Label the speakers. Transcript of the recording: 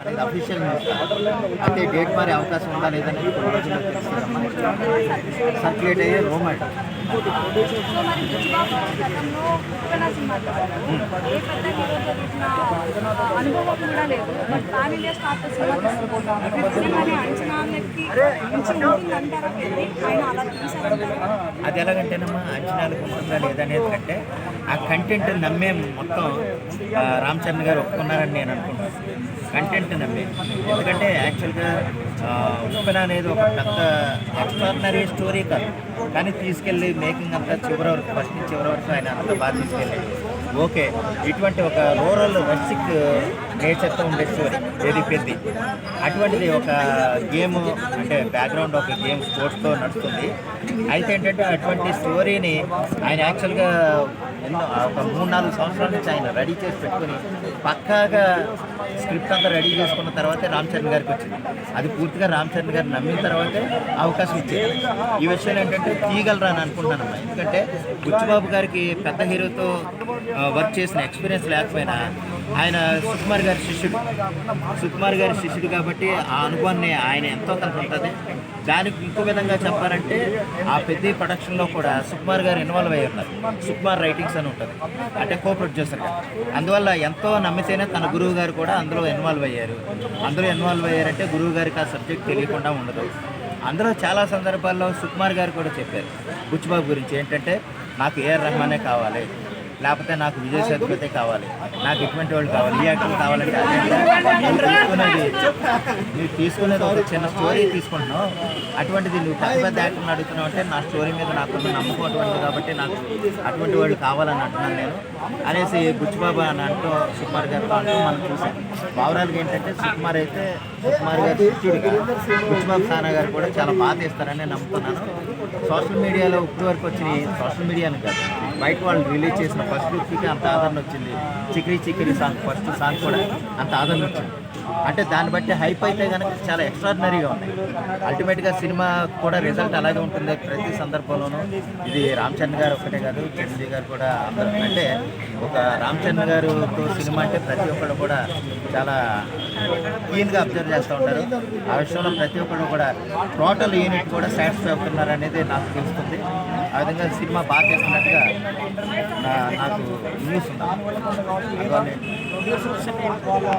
Speaker 1: అనేది official news అయితే date మారే అవకాశం ఉందా లేదని కొన్ని రోజుల్లో తెలుస్తుందమ్మా. సర్క్యులేట్ అయ్యే రూమర్.
Speaker 2: సో మరి బుచ్చిబాబు గతంలో ఉప్పెన సినిమాలో ఏ పెద్ద హీరోతో తీసిన అనుభవం కూడా లేదు. But pan India start cinema తీసుకోవాలి అంచనాలకి మించి ఉంటుందంటారా పెద్ద ఆయన అలా తీసారంటారా?
Speaker 1: అది ఎలాగంటేనమ్మా అంచనాలకు ఉంటుందా లేదనేది కంటే ఆ కంటెంట్ నమ్మే మొత్తం రామ్ చరణ్ గారు ఒప్పుకున్నారని నేను అనుకుంటున్నాను. కంటెంట్ నమ్మే, ఎందుకంటే యాక్చువల్గా ఉప్పెన అనేది ఒక పెద్ద ఎక్స్ట్రాడినరీ స్టోరీ కాదు, కానీ తీసుకెళ్ళి మేకింగ్ అంతా చివరి వరకు ఫస్ట్ నుంచి చివరి వరకు ఆయన అంతా బాగా తీసుకెళ్ళాడు. ఓకే, ఇటువంటి ఒక రూరల్ రసిక్ నేచర్తో ఉండే స్టోరీ ఏది పెద్ది, అటువంటిది ఒక గేమ్ అంటే బ్యాక్గ్రౌండ్ ఒక గేమ్ స్పోర్ట్స్తో నడుస్తుంది. అయితే ఏంటంటే అటువంటి స్టోరీని ఆయన యాక్చువల్గా ఎన్నో ఒక 3-4 సంవత్సరాల నుంచి ఆయన రెడీ చేసి పెట్టుకుని పక్కాగా స్క్రిప్ట్ అంతా రెడీ చేసుకున్న తర్వాతే రామ్ చరణ్ గారికి వచ్చింది. అది పూర్తిగా రామ్ చరణ్ గారు నమ్మిన తర్వాతే అవకాశం ఇచ్చేది. ఈ విషయాలు ఏంటంటే తీయగలరా అని అనుకుంటున్నానమ్మా. ఎందుకంటే బుచ్చిబాబు గారికి పెద్ద హీరోతో వర్క్ చేసిన ఎక్స్పీరియన్స్ లేకపోయినా ఆయన సుకుమార్ గారి శిష్యుడు కాబట్టి ఆ అనుభవాన్ని ఆయన ఎంతో కొంత ఉంటుంది. దానికి ఇంకో విధంగా చెప్పాలంటే ఆ పెద్ద ప్రొడక్షన్లో కూడా సుకుమార్ గారు ఇన్వాల్వ్ అయ్యి ఉన్నారు. సుకుమార్ రైటింగ్స్ అని ఉంటుంది, అంటే కో ప్రొడ్యూసర్గా. అందువల్ల ఎంతో నమ్మితేనే తన గురువు గారు కూడా అందులో ఇన్వాల్వ్ అయ్యారంటే గురువు గారికి ఆ సబ్జెక్ట్ తెలియకుండా ఉండదు. అందులో చాలా సందర్భాల్లో సుకుమార్ గారు కూడా చెప్పారు బుచ్చిబాబు గురించి ఏంటంటే, నాకు ఏఆర్ రెహమానే కావాలి, లేకపోతే నాకు విజయ్ సేతుపతి కావాలి, నాకు ఇటువంటి వాళ్ళు కావాలి, ఈ యాక్టర్లు కావాలంటే నువ్వు తీసుకునేది ఒక చిన్న స్టోరీ తీసుకుంటున్నావు. అటువంటిది నువ్వు పెద్ద పెద్ద యాక్టర్ని అడుగుతున్నావు అంటే నా స్టోరీ మీద నాకు నమ్మకం అటువంటిది కాబట్టి నాకు అటువంటి వాళ్ళు కావాలని అంటున్నాను నేను అనేసి బుచ్చిబాబు అని అంటూ సుకుమార్ గారితో అంటూ మనం చూసాం. బావరాలుగా ఏంటంటే సుకుమార్ గారు శిష్యుడిగా బుచ్చిబాబు సానా గారు కూడా చాలా బాగా తీస్తారని నేను నమ్ముతున్నాను. సోషల్ మీడియాలో ఇప్పటి వరకు వచ్చినాయి, సోషల్ మీడియాని కాదు బయట వాళ్ళు రిలీజ్ చేసిన ఫస్ట్ లుక్కి అంత ఆదరణ వచ్చింది. చికిరి సాంగ్ ఫస్ట్ సాంగ్ కూడా అంత ఆదరణ వచ్చింది. అంటే దాన్ని బట్టి హైప్ అయితే కనుక చాలా ఎక్స్ట్రాడినరీగా ఉన్నాయి. అల్టిమేట్గా సినిమా కూడా రిజల్ట్ అలాగే ఉంటుంది ప్రతి సందర్భంలోనూ. ఇది రామ్ చరణ్ గారు ఒక్కటే కాదు, చిరంజీవి గారు కూడా అందరూ. అంటే ఒక రామ్ చరణ్ గారితో సినిమా అంటే ప్రతి ఒక్కరు కూడా చాలా క్లీన్గా అబ్జర్వ్ చేస్తూ ఉంటారు. ఆ విషయంలో ప్రతి ఒక్కరు కూడా టోటల్ యూనిట్ కూడా సాటిస్ఫై అవుతున్నారు అనేది నాకు తెలుస్తుంది. ఆ విధంగా సినిమా బాగా చేస్తున్నట్టుగా నాకు న్యూస్ ఉంది. అందువల్ల